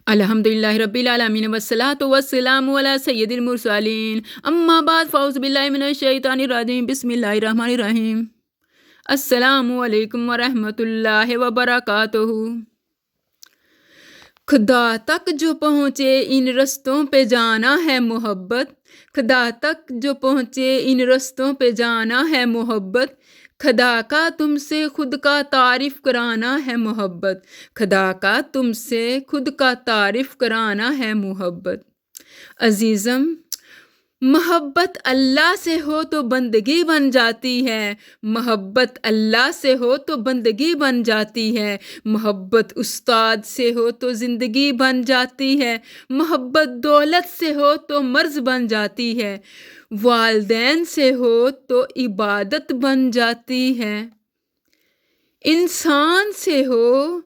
الحمدللہ رب العالمین والصلاة والسلام علی سید المرسلین اما بعد فاعوذ باللہ من الشیطان الرجیم بسم اللہ الرحمن الرحیم۔ السلام علیکم ورحمۃ اللہ وبرکاتہ۔ خدا تک جو پہنچے ان رستوں پہ جانا ہے محبت، خدا تک جو پہنچے ان رستوں پہ جانا ہے محبت، خدا کا تم سے خود کا تعارف کرانا ہے محبت، خدا کا تم سے خود کا تعارف کرانا ہے محبت۔ عزیزم، محبت اللہ سے ہو تو بندگی بن جاتی ہے، محبت اللہ سے ہو تو بندگی بن جاتی ہے، محبت استاد سے ہو تو زندگی بن جاتی ہے، محبت دولت سے ہو تو مرض بن جاتی ہے، والدین سے ہو تو عبادت بن جاتی ہے، انسان سے ہو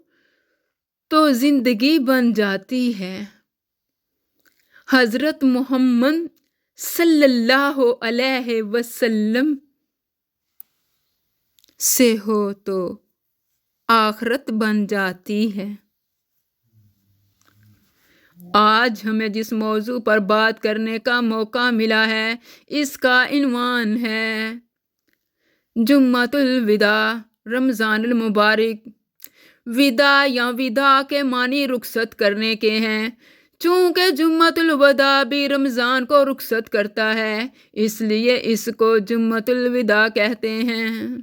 تو زندگی بن جاتی ہے، حضرت محمد صلی اللہ علیہ وسلم سے ہو تو آخرت بن جاتی ہے۔ آج ہمیں جس موضوع پر بات کرنے کا موقع ملا ہے، اس کا عنوان ہے جمعۃ الوداع، رمضان المبارک۔ وداع یا وداع کے معنی رخصت کرنے کے ہیں۔ چونکہ جمعۃ الوداع بھی رمضان کو رخصت کرتا ہے، اس لیے اس کو جمعۃ الوداع کہتے ہیں۔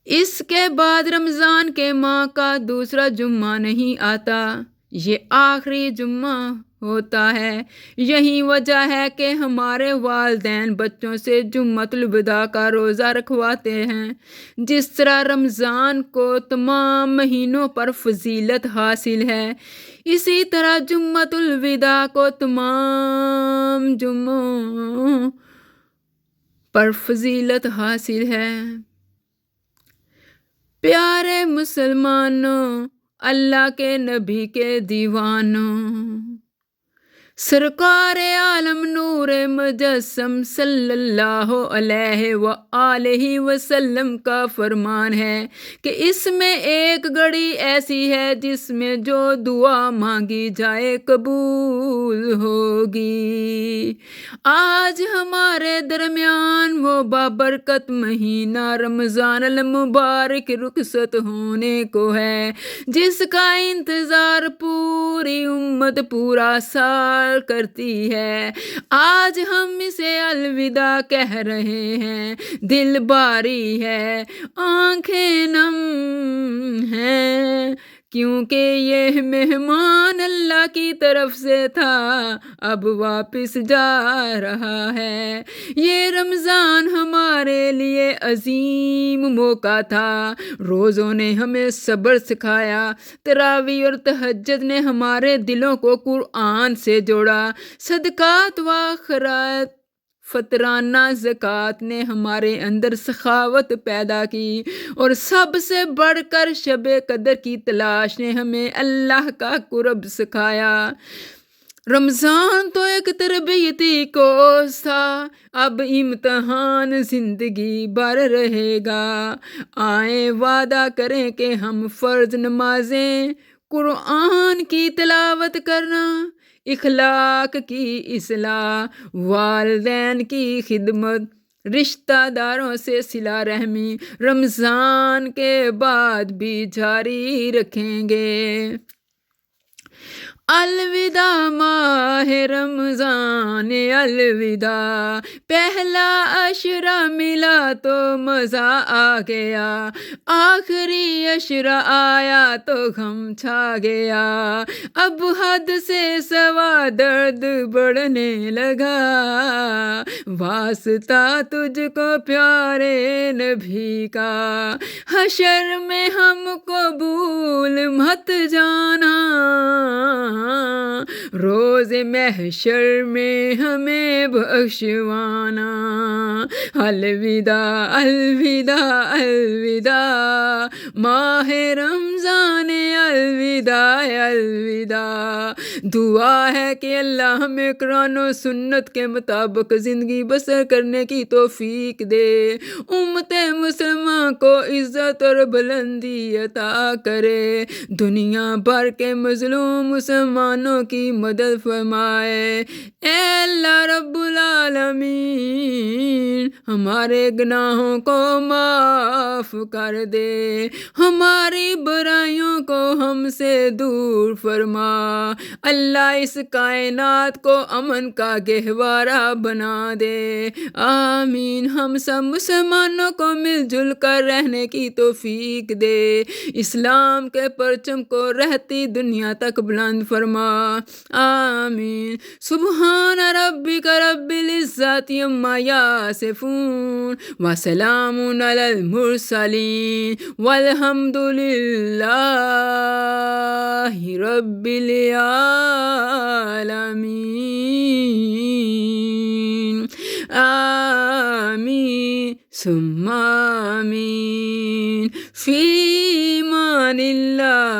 اس کے بعد رمضان کے ماہ کا دوسرا جمعہ نہیں آتا، یہ آخری جمعہ ہوتا ہے۔ یہی وجہ ہے کہ ہمارے والدین بچوں سے جمعۃ الوداع کا روزہ رکھواتے ہیں۔ جس طرح رمضان کو تمام مہینوں پر فضیلت حاصل ہے، اسی طرح جمعۃ الوداع کو تمام جمعوں پر فضیلت حاصل ہے۔ پیارے مسلمانوں، اللہ کے نبی کے دیوانوں، سرکار عالم نور مجسم صلی اللہ علیہ وآلہ وسلم کا فرمان ہے کہ اس میں ایک گھڑی ایسی ہے جس میں جو دعا مانگی جائے قبول ہوگی۔ آج ہمارے درمیان وہ بابرکت مہینہ رمضان المبارک رخصت ہونے کو ہے، جس کا انتظار پوری امت پورا سال کرتی ہے۔ آج ہم اسے الوداع کہہ رہے ہیں، دل باری ہے، آنکھیں نم ہیں، کیونکہ یہ مہمان اللہ کی طرف سے تھا، اب واپس جا رہا ہے۔ یہ رمضان ہمارے لیے عظیم موقع تھا۔ روزوں نے ہمیں صبر سکھایا، تراویح اور تہجد نے ہمارے دلوں کو قرآن سے جوڑا، صدقات و خیرات، فطرانہ زکوٰۃ نے ہمارے اندر سخاوت پیدا کی، اور سب سے بڑھ کر شب قدر کی تلاش نے ہمیں اللہ کا قرب سکھایا۔ رمضان تو ایک تربیتی کورس تھا، اب امتحان زندگی بھر رہے گا۔ آئیں وعدہ کریں کہ ہم فرض نمازیں، قرآن کی تلاوت کرنا، اخلاق کی اصلاح، والدین کی خدمت، رشتہ داروں سے صلہ رحمی رمضان کے بعد بھی جاری رکھیں گے۔ الوداع ماہ رمضان، الوداع، پہلا عشرہ ملا تو مزہ آ گیا، آخری عشرہ آیا تو غم چھا گیا، اب حد سے سوا درد بڑھنے لگا، واسطہ تجھ کو پیارے نبی کا، حشر میں ہم کو بھول مت جانا، روز محشر میں ہمیں بخشوانا۔ الوداع الوداع الوداع ماہ رمضان، الوداع الوداع۔ دعا ہے کہ اللہ ہمیں قرآن و سنت کے مطابق زندگی بسر کرنے کی توفیق دے، امت مسلمہ کو عزت اور بلندی عطا کرے، دنیا بھر کے مظلوم مسلمانوں کی مدد فرمائے۔ اے اللہ رب العالمین، ہمارے گناہوں کو معاف کر دے، ہماری برائیوں کو ہم سے دور فرما۔ اللہ اس کائنات کو امن کا گہوارہ بنا دے، آمین۔ ہم سب مسلمانوں کو مل جل کر رہنے کی توفیق دے، اسلام کے پرچم کو رہتی دنیا تک بلند فرما، آمین۔ سبحان ربک رب العزت عما یصفون وسلام علی المرسلین والحمد للہ رب العالمین، آمین ثم آمین، فی امان اللہ۔